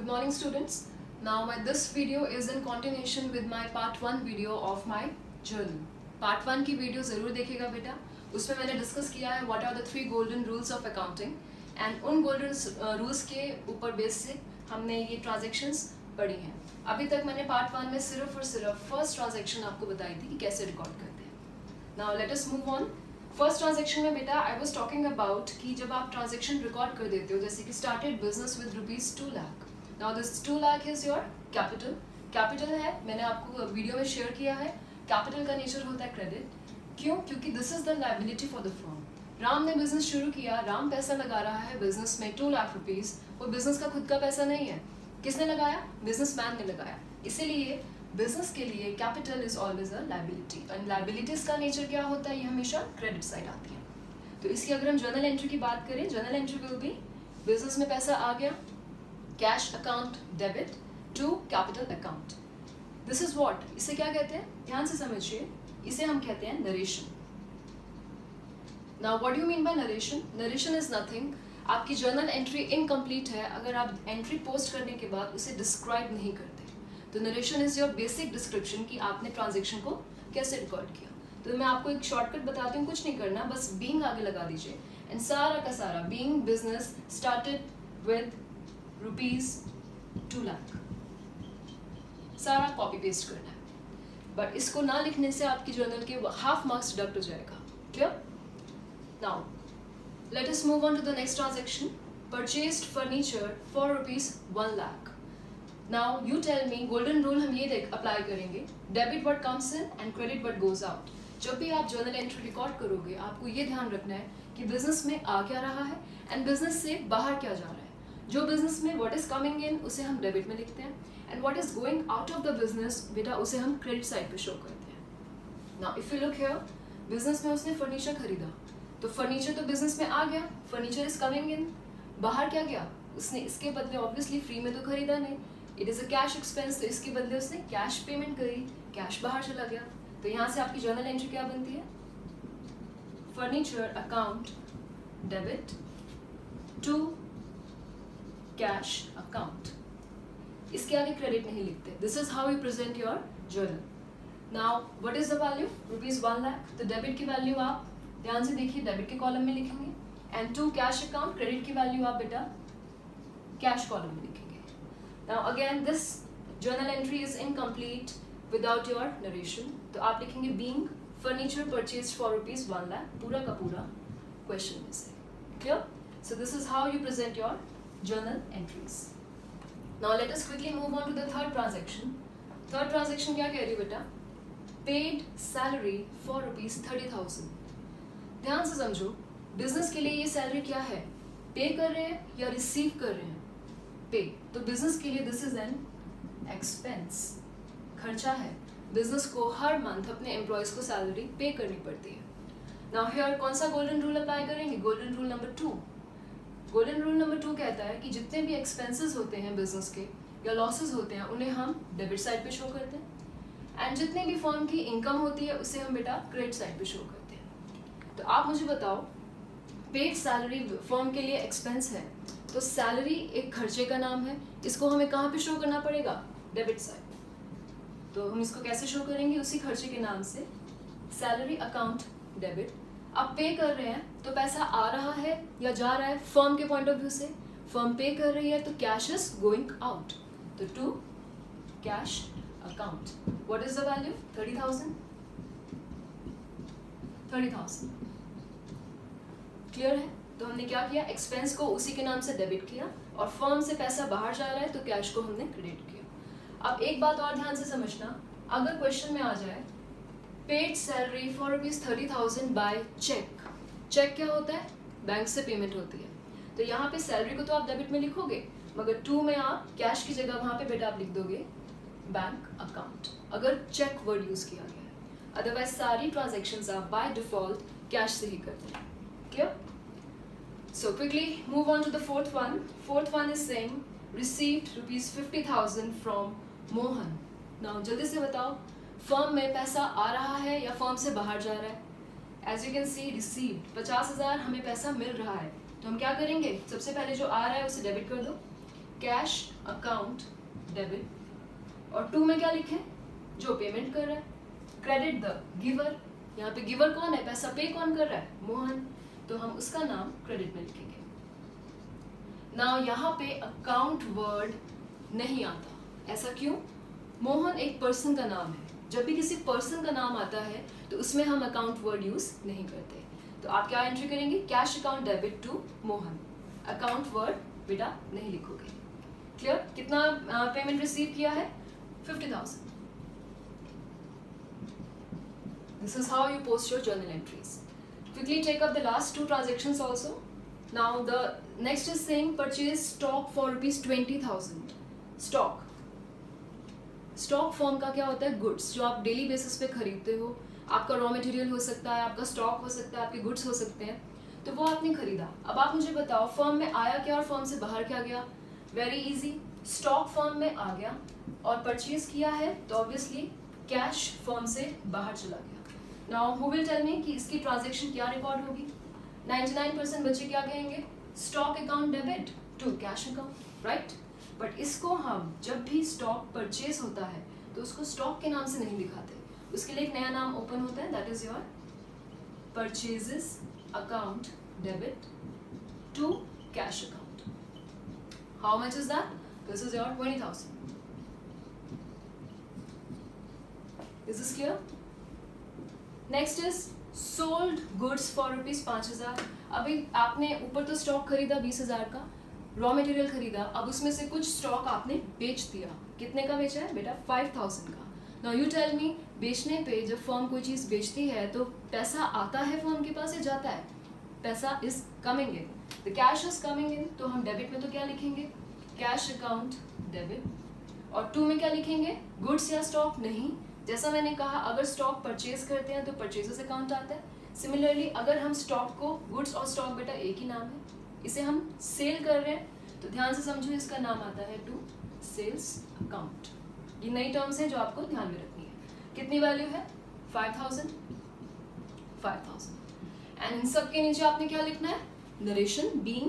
Good morning students. Now this video is in continuation with my part 1 video of my journal. Part 1 की video ज़रूर देखिएगा बेटा. उसमें मैंने डिस्कस किया है what are the 3 golden rules of accounting and उन golden rules के ऊपर बेस से हमने ये transactions पढ़ी हैं. अभी तक मैंने part 1 में सिर्फ और सिर्फ first transaction आपको बताई थी कि कैसे रिकॉर्ड करते हैं. Now let us move on. First transaction में बेटा आई वॉज टॉकिंग अबाउट कि जब आप ट्रांजेक्शन रिकॉर्ड कर देते हो, जैसे कि started business with ₹2 lakh. Now this 2 lakh is your capital. Capital है, मैंने आपको वीडियो में शेयर किया है. कैपिटल का नेचर होता है क्रेडिट. क्यों? क्योंकि this is the liability for the firm. Ram ने बिजनेस शुरू किया, राम पैसा लगा रहा है बिजनेस में ₹2 लाख. वो बिजनेस का खुद का पैसा नहीं है. किसने लगाया? बिजनेसमैन ने लगाया. इसीलिए बिजनेस के लिए capital is always a liability. And liabilities का नेचर क्या होता है? ये हमेशा क्रेडिट साइड आती है. तो इसकी अगर हम जर्नल एंट्री की बात करें, journal entry will be business में पैसा आ गया, cash account debit to capital account. This is what. इसे क्या कहते हैं? ध्यान से समझिए. इसे हम कहते हैं narration. Now what do you mean by narration? Narration is nothing. आपकी जर्नल एंट्री इनकम्प्लीट है अगर आप एंट्री पोस्ट करने के बाद उसे डिस्क्राइब नहीं करते. तो narration is your basic description कि आपने ट्रांजेक्शन को कैसे रिकॉर्ड किया. तो मैं आपको एक शॉर्टकट बताती हूँ, कुछ नहीं करना, बस बीइंग आगे लगा दीजिए एंड सारा का सारा being business started with ₹2 lakh सारा कॉपी पेस्ट करना है. बट इसको ना लिखने से आपकी जर्नल के हाफ मार्क्स डिडक्ट हो जाएगा. Clear? Now let us move on to the next transaction. Purchased furniture for ₹1 lakh. Now you tell me, golden rule हम ये अप्लाई करेंगे, debit what comes in and credit what goes out. जब भी आप journal entry record करोगे आपको ये ध्यान रखना है कि बिजनेस में आ क्या रहा है एंड बिजनेस से बाहर क्या जा रहा है. जो बिजनेस में व्हाट इज कमिंग इन उसे हम डेबिट में लिखते हैं and what is going out of the business बेटा उसे हम क्रेडिट साइड पे शो करते हैं. Now if you look here, business में उसने फर्नीचर खरीदा तो फर्नीचर तो बिजनेस में आ गया, फर्नीचर इज कमिंग इन. बाहर क्या गया? उसने इसके बदले ऑब्वियसली फ्री में तो खरीदा नहीं, it is a cash expense, तो इसके बदले उसने कैश पेमेंट करी, कैश बाहर चला गया. तो यहाँ से आपकी जर्नल एंट्री क्या बनती है? Furniture account debit to cash account. इसके आगे क्रेडिट नहीं लिखते. This is how you present your journal. Now what is the value? ₹1 lakh. तो डेबिट की वैल्यू आप ध्यान से देखिए, डेबिट के कॉलम में लिखेंगे and to cash account, credit की वैल्यू आप बेटा कैश कॉलम में लिखेंगे. Now again this journal entry is incomplete without your narration. तो आप लिखेंगे being furniture purchased for ₹1 lakh, पूरा का पूरा question में से. Clear? So this is how you present your journal entries. Now let us quickly move on to the third transaction. Third transaction क्या कह रही है बेटा? Paid salary for ₹30,000. ध्यान से समझो, बिजनेस के लिए ये सैलरी क्या है? पे कर रहे हैं या रिसीव कर रहे हैं? पे. तो बिजनेस के लिए दिस इज एन एक्सपेंस, खर्चा है. बिजनेस को हर मंथ अपने एम्प्लॉयज को सैलरी पे करनी पड़ती है. नाउ हियर कौन सा गोल्डन रूल अप्लाई करेंगे? Golden rule number 2. Golden rule number 2 कहता है कि जितने भी एक्सपेंसेस होते हैं बिजनेस के या लॉसेस होते हैं उन्हें हम डेबिट साइड पे शो करते हैं एंड जितने भी फर्म की इनकम होती है उसे हम बेटा क्रेडिट साइड पे शो करते हैं. तो आप मुझे बताओ, पेड सैलरी फर्म के लिए एक्सपेंस है तो सैलरी एक खर्चे का नाम है, इसको हमें कहाँ पे शो करना पड़ेगा? Debit side. तो हम इसको कैसे शो करेंगे? उसी खर्चे के नाम से, सैलरी अकाउंट डेबिट. आप पे कर रहे हैं तो पैसा आ रहा है या जा रहा है? फर्म के पॉइंट ऑफ व्यू से फर्म पे कर रही है तो कैश इज गोइंग आउट. तो to cash account. What is the value? 30,000. Clear है? तो हमने क्या किया? एक्सपेंस को उसी के नाम से डेबिट किया और फर्म से पैसा बाहर जा रहा है तो कैश को हमने क्रेडिट किया. अब एक बात और ध्यान से समझना, अगर क्वेश्चन में आ जाए paid salary for ₹30,000 by cheque. Cheque क्या होता है? बैंक से पेमेंट होती है. तो यहाँ पे सैलरी को तो आप डेबिट में लिखोगे मगर 2 में आप कैश की जगह वहाँ पे बेटा आप लिख दोगे बैंक अकाउंट, अगर चेक वर्ड यूज किया गया है. अदरवाइज सारी ट्रांजेक्शन्स आप बाय डिफॉल्ट कैश से ही करते हैं. Clear? So quickly move on to the fourth one. Fourth one is saying received ₹50,000 from Mohan. Now जल्दी से बताओ, फर्म में पैसा आ रहा है या फर्म से बाहर जा रहा है? As you can see received 50,000 हमें पैसा मिल रहा है. तो हम क्या करेंगे? सबसे पहले जो आ रहा है उसे डेबिट कर दो कैश अकाउंट डेबिट, और टू में क्या लिखें, जो पेमेंट कर रहा है, क्रेडिट द गिवर, यहाँ पे गिवर कौन है, पैसा पे कौन कर रहा है, मोहन, तो हम उसका नाम क्रेडिट में लिखेंगे। नाउ यहाँ पे अकाउंट वर्ड नहीं आता, ऐसा क्यों, मोहन एक पर्सन का नाम है, जब भी किसी पर्सन का नाम आता है तो उसमें हम अकाउंट वर्ड यूज नहीं करते, तो आप क्या एंट्री करेंगे, cash account debit to Mohan, account word बेटा नहीं लिखोगे। क्लियर, कितना पेमेंट रिसीव किया है, 50,000। This is how you post your journal entries. Quickly take up the last 2 transactions also. Now the next is saying purchase stock for ₹20,000. Stock, stock form का क्या होता है, गुड्स जो आप डेली बेसिस पे खरीदते हो, आपका रॉ मटेरियल हो सकता है, आपका स्टॉक हो सकता है, आपके गुड्स हो सकते हैं, तो वो आपने खरीदा। अब आप मुझे बताओ फर्म में आया क्या और फर्म से बाहर क्या गया, वेरी इजी, स्टॉक फर्म में आ गया और परचेज किया है तो ऑब्वियसली कैश फर्म से बाहर चला गया। Now who will tell me कि इसकी ट्रांजेक्शन क्या रिकॉर्ड होगी, 99% बच्चे क्या कहेंगे, stock account debit to cash account, right. But इसको हम जब भी स्टॉक परचेज होता है तो उसको स्टॉक के नाम से नहीं दिखाते, उसके लिए एक नया नाम ओपन होता है, that is your purchases account debit to cash account. How much is that, this is your 20,000। Is this clear? Next is sold goods for ₹5,000। अभी आपने ऊपर तो स्टॉक खरीदा 20,000 का, रॉ मटेरियल खरीदा, अब उसमें से कुछ स्टॉक आपने बेच दिया, कितने का बेचा है बेटा, 5,000 का। नाउ यू टेल मी, बेचने पे जब फर्म कोई चीज़ बेचती है तो पैसा आता है फर्म के पास या जाता है, पैसा is coming in, the cash is coming in, तो हम डेबिट में तो क्या लिखेंगे, कैश अकाउंट डेबिट, और टू में क्या लिखेंगे, गुड्स या स्टॉक नहीं, जैसा मैंने कहा अगर स्टॉक परचेज करते हैं तो परचेजेस अकाउंट आता है, सिमिलरली अगर हम स्टॉक को, गुड्स और स्टॉक बेटा एक ही नाम है, इसे हम सेल कर रहे हैं तो ध्यान से समझो इसका नाम आता है टू सेल्स अकाउंट। ये नई टर्म्स हैं जो आपको ध्यान में रखनी है। कितनी वैल्यू है, 5,000 5,000, एंड इन सब के नीचे आपने क्या लिखना है, नरेशन बीइंग